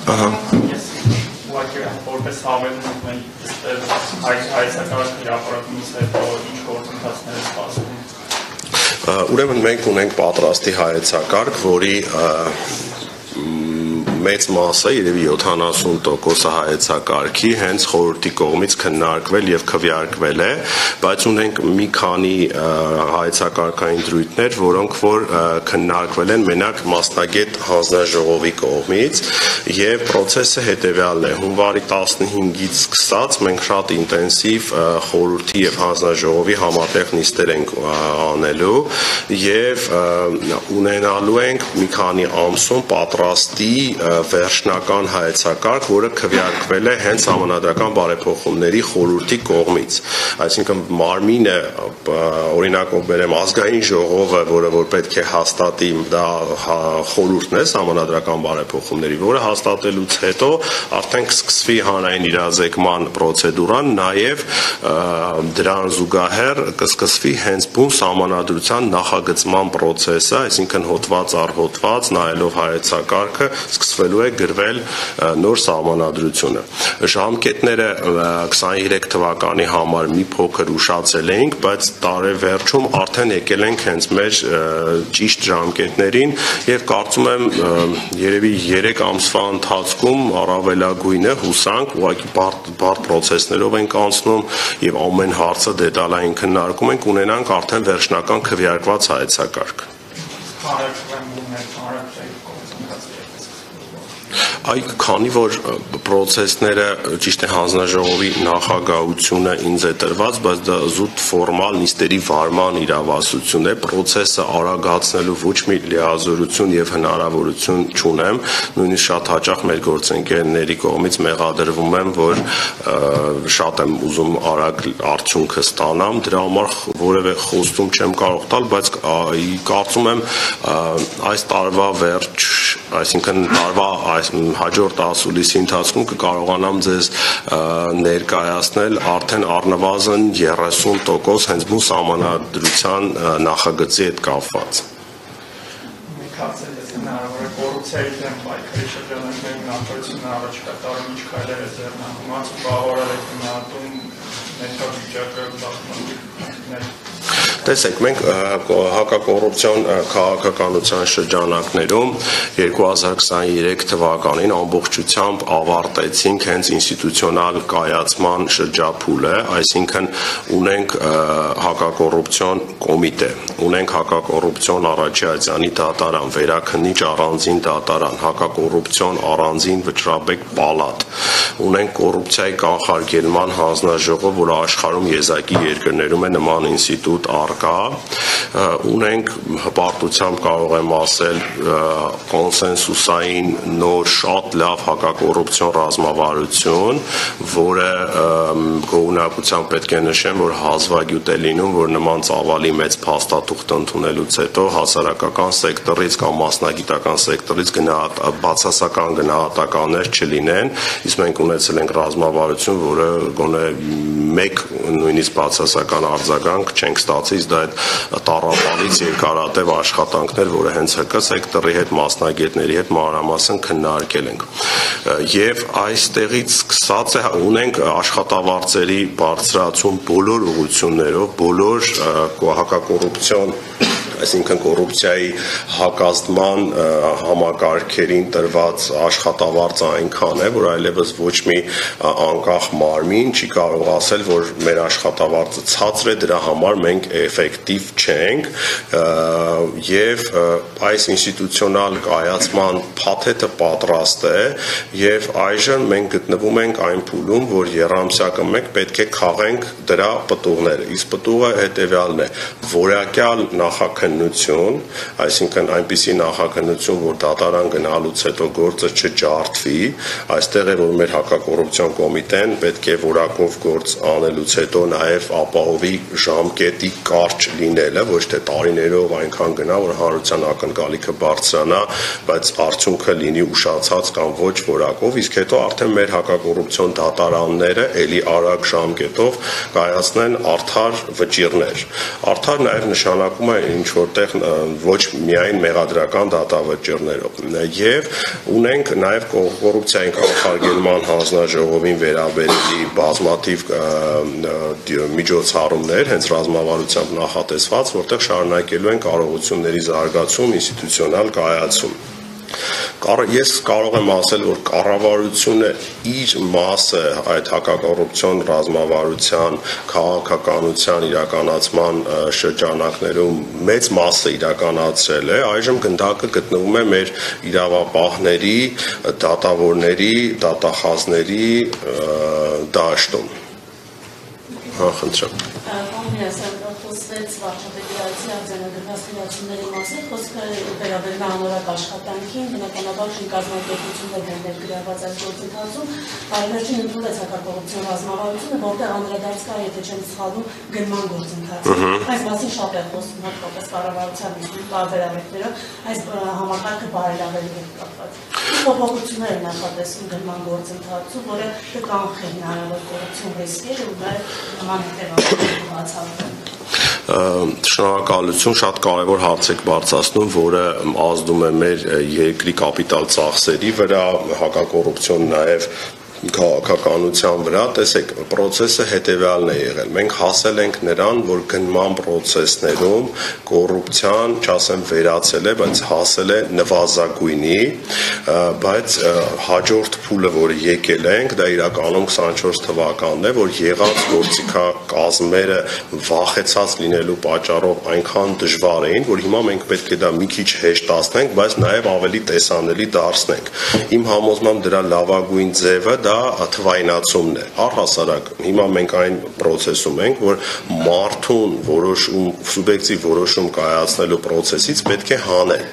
Ես ուղղակի որպես հավելում եմ հայցակարգ հրապարակումից հետո ինչ գործընթացներ է սպասվում։ Ուրեմն մենք ունենք պատրաստի հայեցակարգ, որի մեծ մասը, երևի 70% հայեցակարգի հենց խորհրդի կողմից քննարկվել եւ քվեարկվել է, բայց ունենք մի քանի հայեցակարգային դրույթներ, որոնք որ քննարկվել են մենակ մասնագետ հանձնաժողովի կողմից եւ process-ը հետեւյալն է. հունվարի 15-ից սկսած մենք շատ ինտենսիվ խորհրդի եւ հանձնաժողովի համատեղ նիստեր ենք անելու եւ ունենալու ենք մի քանի ամսում պատրաստի վերջնական հայեցակարգ, որը քվեարկվել է հենց համանդրական բարեփոխումների խորհրդի կողմից։ Այսինքն մարմինը, օրինակով բերեմ ազգային ժողովը, որը որ պետք է հաստատի, դա խորհուրդն է համանդրական բարեփոխումների, որը հաստատելուց հետո արդեն կսկսվի հանրային իրազեկման պրոցեդուրան, նաև դրան զուգահեռ կսկսվի հենց բուն համանդրության նախագծման process-ը, այսինքն հոդված առ հոդված, նայելով հայեցակարգը, սկսվելու է գրվել նոր սահմանադրությունը։ Ժամկետները 23 թվականի համար մի փոքր ուշացել էինք, բայց տարեվերջում արդեն եկել ենք հենց մեր ճիշտ ժամկետներին եւ կարծում եմ երևի 3 ամսվա ընթացքում առավելագույնը հուսանք, ուղղակի բարդ process-ներով ենք անցնում եւ ամեն հարցը դետալային քննարկում ենք, ունենանք արդեն վերջնական քվեարկված հայեցակարգ։ Այ քանի որ process-ները ճիշտ է հանձնաժողովի նախագահությունը ինձ է տրված, բայց դա զուտ ֆորմալ նիստերի վարման իրավասություն է, process-ը արագացնելու ոչ մի լիազորություն եւ հնարավորություն չունեմ, նույնիսկ շատ հաճախ մեր գործընկերների կողմից մեղադրվում եմ, որ շատ եմ ուզում արագ արդյունքը ստանամ, դրա համար որևէ խոստում չեմ կարող տալ, բայց կարծում եմ այս տարվա վերջ, այսինքն տարվա հաջորդ ասուլիսի ընթացքում կկարողանամ ձեզ ներկայացնել արդեն առնվազն 30% հենց բուն սահմանադրության նախագծի հետ կապված։ Մենք ասել ես հնարավոր է կոռուպցիայի դեմ պայքարի շրջանակներում նախարարությունը առաջիկա տարում ինչ քայլեր է ձեռնարկում, բավարար է գնահատում ներքաղաքական բախտանքներ։ Տեսեք, մենք հակակոռուպցիոն քաղաքականության շրջանակներում 2023 թվականին ամբողջությամբ ավարտեցինք հենց ինստիտուցիոնալ կայացման շրջափուլը, այսինքն ունենք հակակոռուպցիոն կոմիտե, ունենք հակակոռուպցիոն առաջացանի դատարան, վերաքննիչ առանձին դատարան, հակակոռուպցիոն առանձին վճռաբեկ պալատ, ունենք կոռուպցիայի կանխարգելման հանձնաժողով, որը աշխարհում եզակի երկրներում է նման ինստիտուտ ունենք հպարտությամբ կարող եմ ասել կոնսենսուսային նոր շատ լավ հակակոռուպցիոն ռազմավարություն, որը գոհունակությամբ պետք է նշեմ, որ հազվագյուտ է լինում, որ նման ծավալի մեծ փաստաթուղթ ընդունելուց հետո հասարակական սեկտորից կամ մասնագիտական սեկտորից բացասական գնահատականներ չլինեն, իսկ մենք ունեցել ենք ռազմավարություն, որը գոնե մեկ նույնիսկ բացասական արձագանք չենք ստացի, դա այդ տառապալից երկարատև աշխատանքներ, որը հենց ՀԿ սեկտորի հետ, մասնագետների հետ մանրամասն քննարկել ենք։ Եվ այստեղից սկսած է ունենք աշխատավարձերի բարձրացում բոլոր ուղղություններով, բոլոր հակակոռուպցիոն, այսինքն կոռուպցիայի հակազդման համակարգերին տրված աշխատավարձը այնքան է, որ այլևս ոչ մի անկախ մարմին չի կարող ասել, որ մեր աշխատավարձը ցածր է, դրա համար մենք էֆեկտիվ չենք, եւ այս ինստիտուցիոնալ կայացման փաթեթը պատրաստ է, եւ այժմ մենք գտնվում ենք այն փուլում, որ երամսյակը մեկ պետք է քաղենք դրա պտուղները, իսկ պտուղը հետեւյալն է, որակյալ նախաքննություն, այսինքն այնպիսի նախաքննություն, որ դատարան գնալուց հետո գործը չջարդվի, այստեղ է, որ մեր հակակոռուպցիոն կոմիտեն պետք է որակով գործ անելուց հետո նաև ապահովի ժամկետի կարճ լինելը, ոչ թե տարիներով այնքան գնա, որ հանրության ակնկալիքը բարձրանա, բայց արդյունքը լինի ուշացած կամ ոչ որակով, իսկ հետո արդեն մեր հակակոռուպցիոն դատարանները էլի արագ ժամկետով կայացնեն արդար վճիռներ։ Արդար նաև նշանակում է ինչ որտեղ ոչ միայն մեղադրական դատավճիռներով եւ ունենք նաեւ կոռուպցիայի կանխարգելման հանձնաժողովին վերաբերելի բազմաթիվ միջոցառումներ հենց ռազմավարությամբ նախատեսված, որտեղ շարունակելու են կարողությունների զարգացում, ինստիտուցիոնալ կայացում։ Ես կարող եմ ասել, որ կառավարությունը իր մասը այդ հակակոռուպցիոն ռազմավարության, քաղաքականության իրականացման շրջանակներում մեծ մասը իրականացրել է, այժմ գնդակը գտնվում է մեր իրավապահների, դատավորների, դատախազների դաշտում։ Խնդրեմ։ Խոսվեց վարչապետի այցի արձանագրված իրացումների մասին, խոսքը վերաբերում է անորակ աշխատանքին, բնականաբար շին կազմակերպություններ են ներգրավված այս գործընթացում, վերջին ընդունվեց հակակոռուպցիոն ռազմավարությունը, որտեղ անդրադարձ կա, եթե չեմ սխալվում, գնման գործընթացը։ Այս մասին շատ է խոսում հատկապես կառավարության տարբերակներով, այս համակարգը բարելավելու հետ կապված։ Փոփոխություններ են նախատեսվում գնման գործընթացում, որը կկանխի հնարավոր կոռուպցիոն ռիսկերը ու նաև նման հետևանքները բացառվեն։ Շնորհակալություն, շատ կարևոր հարց եք բարձրացնում, որը ազդում է մեր երկրի կապիտալ ծախսերի վրա, հակակոռուպցիոն նաև քաղաքականության վրա, տեսեք, process-ը հետևյալն է եղել։ Մենք հասել ենք նրան, որ գնման process-ներում կոռուպցիան, չասեմ վերացել է, բայց հասել է նվազագույնի, բայց հաջորդ փուլը, որ եկել ենք, դա իրականում 24 թվականն է, որ եղած գործիքակազմերը վախեցած լինելու պատճառով այնքան դժվար էին, որ հիմա մենք պետք է դա մի քիչ հեշտացնենք, բայց նաև ավելի տեսանելի դարձնենք։ Իմ համոզմամբ դրա լավագույն ձևը դա թվայնացումն է, առհասարակ հիմա մենք այն process-ում ենք, որ մարդուն որոշում, սուբյեկտիվ որոշում կայացնելու process-ից պետք է հանել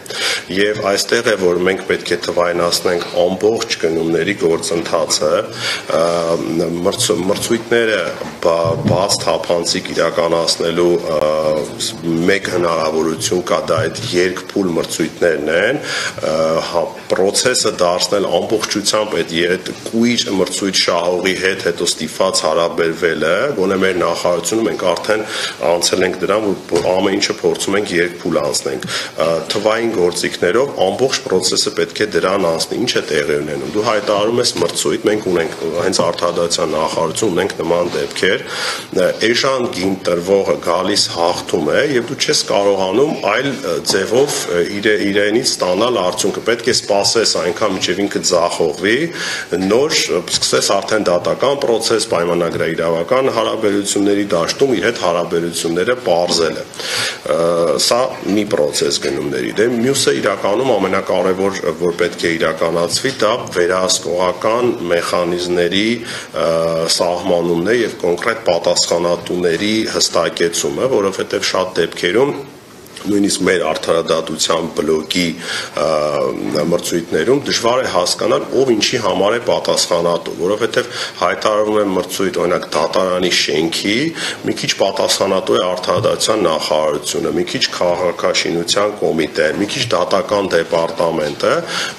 եւ այստեղ է, որ մենք պետք է թվայնացնենք ամբողջ գնումների գործընթացը, մրցույթները բաց թափանցիկ իրականացնելու մեկ հնարավորություն կա, դա այդ երկփուլ մրցույթներն են, process-ը դարձնել ամբողջությամբ այդ կույր մրցույթ շահողի հետ հետո ստիպված հարաբերվելը, գոնե մեր նախարարությունում մենք արդեն անցել ենք դրան, որ ամեն ինչը փորձում ենք երկփուլ անցնենք։ Թվային գործիքներով ամբողջ process-ը պետք է դրան անցնի, ինչ է տեղի ունենում։ Դու հայտարարում ես մրցույթ, մենք ունենք հենց արտադրության նախարարություն ունենք նման դեպքեր, էժան գին տրվողը գալիս հաղթում է եւ դու չես կարողանում այլ ձևով իրենից ստանալ արդյունքը, պետք է սպասես այնքան մինչեւ ինքը ձախողվի, նոր սկսես արդեն դատական process, պայմանագրաիրավական հարաբերությունների դաշտում իր հետ հարաբերությունները պարզելը։ Սա մի process գնումների դեմ, մյուսը իրականում ամենակարևոր, որ պետք է իրականացվի, դա վերահսկողական մեխանիզմների սահմանումն է եւ կոնկրետ պատասխանատուների հստակեցումը, որովհետեւ շատ դեպքերում նույնիսկ մեր արդարադատության բլոկի մրցույթներում դժվար է հասկանալ ով ինչի համար է պատասխանատու, որովհետև հայտարարվում է մրցույթ օրինակ դատարանի շենքի, մի քիչ պատասխանատու է արդարադատության նախարարությունը, մի քիչ քաղաքաշինության կոմիտեն, մի քիչ դատական դեպարտամենտը,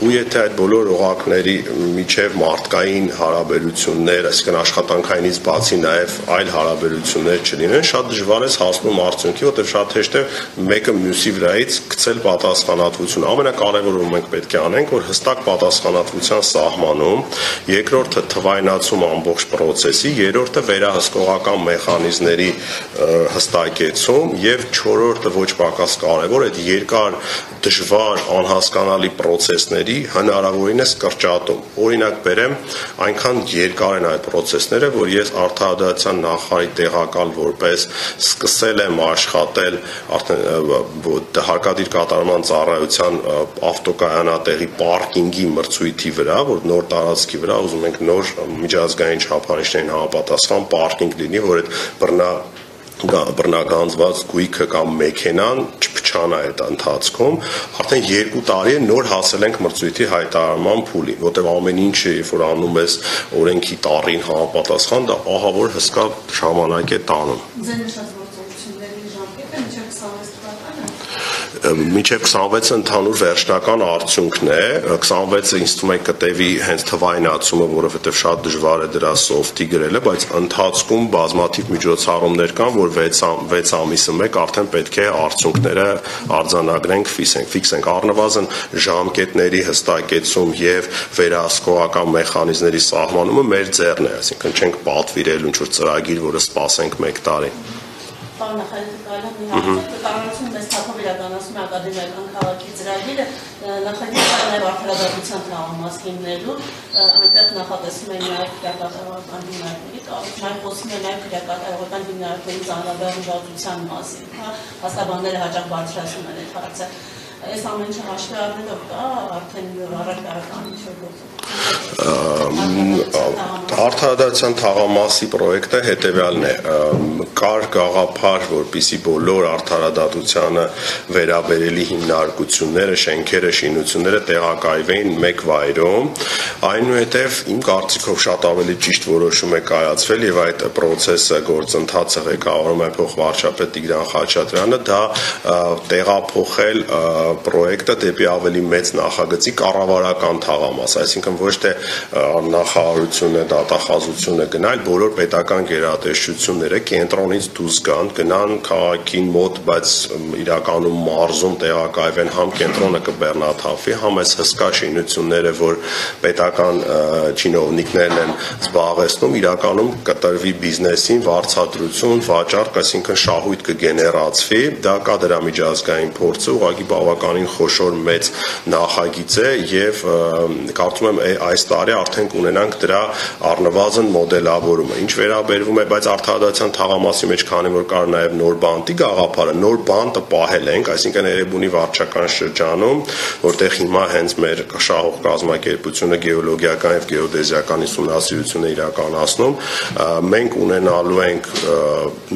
ու եթե այդ բոլոր օղակների միջև մարդկային հարաբերություններ, այսինքն աշխատանքայինից բացի նաև այլ հարաբերություններ չլինեն, շատ դժվար է հասնում արդյունքի, որտեղ շատ հեշտ է մեկը մյուսի վրայից գցել պատասխանատվությունը։ Ամենակարևորը մենք պետք է անենք, որ հստակ պատասխանատվության սահմանում, երկրորդը թվայնացում ամբողջ process-ի, երրորդը վերահսկողական մեխանիզմների հստակեցում եւ չորրորդը ոչ պակաս կարևոր այդ երկար դժվար անհասկանալի process-ների հնարավորինս կրճատում։ Օրինակ բերեմ, այնքան երկար են այդ process-ները, որ ես արդարադատության նախարարի տեղակալ որպես սկսել եմ աշխատել արդեն հարկադիր կատարման ծառայության ավտոկայանատեղի պարկինգի մրցույթի վրա, որ նոր տարածքի վրա ուզում ենք նոր միջազգային չափանիշներին համապատասխան պարկինգ լինի, որ այդ բռնագանձված գույքը կամ մեքենան չփչանա այդ ընթացքում, արդեն 2 տարի է նոր հասել ենք մրցույթի հայտարարման փուլին, որտեղ ամեն ինչը երբ որ անում ես օրենքի տառին համապատասխան, դա ահավոր հսկա ժամանակ է տանում։ մինչև 26-ը ընդհանուր վերջնական արդյունքն է, 26-ը ինձ թվում է կտևի հենց թվայնացումը, որովհետև շատ դժվար է դրա սոֆթի գրելը, բայց ընթացքում բազմաթիվ միջոցառումներ կան, որ 6 ամիսը մեկ արդեն պետք է արդյունքները արձանագրենք, ֆիքսենք, առնվազն ժամկետների հստակեցում եւ վերահսկողական մեխանիզմների սահմանումը մեր ձեռն է, այսինքն չենք պատվիրել ինչ-որ ծրագիր, որը սպասենք 1 տարի։ Պարոն նախագահ, կառավարությունը մեծ թափով իրականացնում է ակադեմիական քաղաքի ծրագիրը, նախագիծը նաև արդարադատության թաղամաս հիմնելու, այնտեղ նախատեսում են նաև քրեակատարողական հիմնարկների կառուցում, խոսում են նաև քրեակատարողական հիմնարկների ծանրաբեռնվածության մասին, հաստաբանները հաճախ բարձրացնում են այդ հարցը։ Այս ամեն ինչը հաշվի առնելով կա արդեն առարկայական ինչ-որ Արդարադատության թաղամասի պրոյեկտը հետևյալն է, կար գաղափար, որպեսզի բոլոր արդարադատությանը վերաբերելի հիմնարկությունները, շենքերը, շինությունները տեղակայվեին մեկ վայրում, այնուհետև իմ կարծիքով շատ ավելի ճիշտ որոշում է կայացվել եւ այդ process-ը գործընթացը ղեկավարում է փոխվարչապետ Տիգրան Խաչատրյանը, դա տեղափոխել պրոյեկտը դեպի ավելի մեծ նախագծի կառավարական թաղամաս, այսինքն ոչ թե նախարարությունը, դատախազությունը գնալ, բոլոր պետական գերատեսչությունները կենտրոնից դուրս գնան քաղաքին մոտ, բայց իրականում մարզում տեղակայվեն, համ կենտրոնը կբեռնաթափվի, համ այս հսկա շինությունները, որ պետական չինովնիկներն են զբաղեցնում, իրականում կտրվի բիզնեսին վարձատրություն, վաճառք, այսինքն շահույթ կգեներացվի, դա կա դրա միջազգային փորձը, ուղղակի բավականին խոշոր մեծ նախագիծ է եւ կարծում եմ այս տարի արդեն կունենանք դրա առնվազն մոդելավորումը։ Ինչ վերաբերվում է, բայց արդարադատության թաղամասի մեջ քանի որ կար նաեւ նոր բանտի գաղափարը, նոր բանտը պահել ենք, այսինքն Էրեբունի վարչական շրջանում, որտեղ հիմա հենց մեր շահող կազմակերպությունը գեոլոգիական եւ գեոդեզիական ուսումնասիրություն է իրականացնում, մենք ունենալու ենք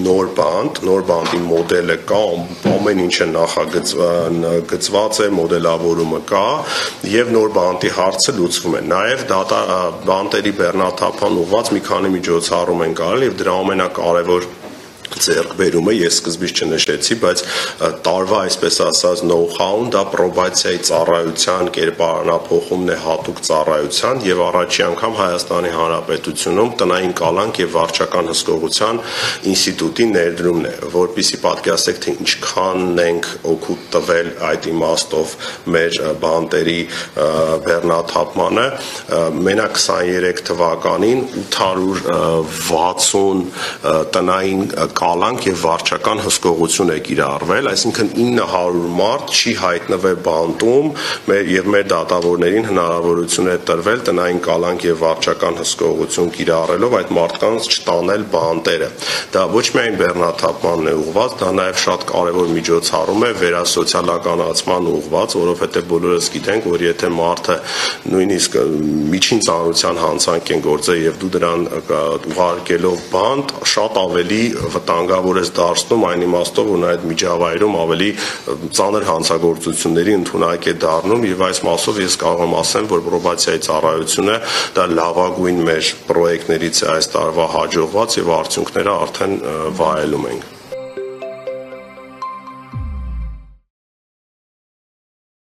նոր բանտի մոդելը կա, ամեն ինչը գծված է, մոդելավորումը կա եւ նոր բանտի հարցը լուծվում է։ Նաեւ բանտերի բեռնաթափան ուղղված մի քանի միջոցառում են կարել եւ դրա ամենակարևոր ձեռքբերումը ես սկզբից չնշեցի, բայց տարվա այսպես ասած know-how-ն դա պրոբացիայի ծառայության կերպարանափոխումն է հատուկ ծառայության եւ առաջի անգամ Հայաստանի Հանրապետությունում տնային կալանք եւ վարչական հսկողության ինստիտուտի ներդրումն է, որպեսզի պատկերացնեք թե ինչքան ենք օգուտ տվել այդ իմաստով մեր բանտերի բեռնաթափմանը, մենակ 23 թվականին 860 տնային կալանք եւ վարչական հսկողություն է կիրառվել, այսինքն 900 մարդ չի հայտնվել բանտում, մեր դատավորներին հնարավորություն է տրվել տնային կալանք եւ վարչական հսկողություն կիրառելով այդ մարդկանց չտանել բանտերը։ Դա ոչ միայն բեռնաթափմանն է ուղղված, դա նաեւ շատ կարեւոր միջոցառում է վերասոցիալականացման ուղղված, որովհետեւ բոլորս գիտենք, որ եթե մարդը նույնիսկ միջին ծանրության հանցանք են գործել եւ դու դրան ուղարկելով բանտ, շատ ավելի վտանգավոր ես դարձնում այն իմաստով, որ այդ միջավայրում ավելի ծանր հանցագործությունների ընդունակ է դառնում եւ այս մասով ես կարող եմ ասեմ, որ պրոբացիայի ծառայությունը դա լավագույն մեր պրոյեկտներից է այս տարվա հաջողված եւ արդյունքները արդեն վայելում ենք։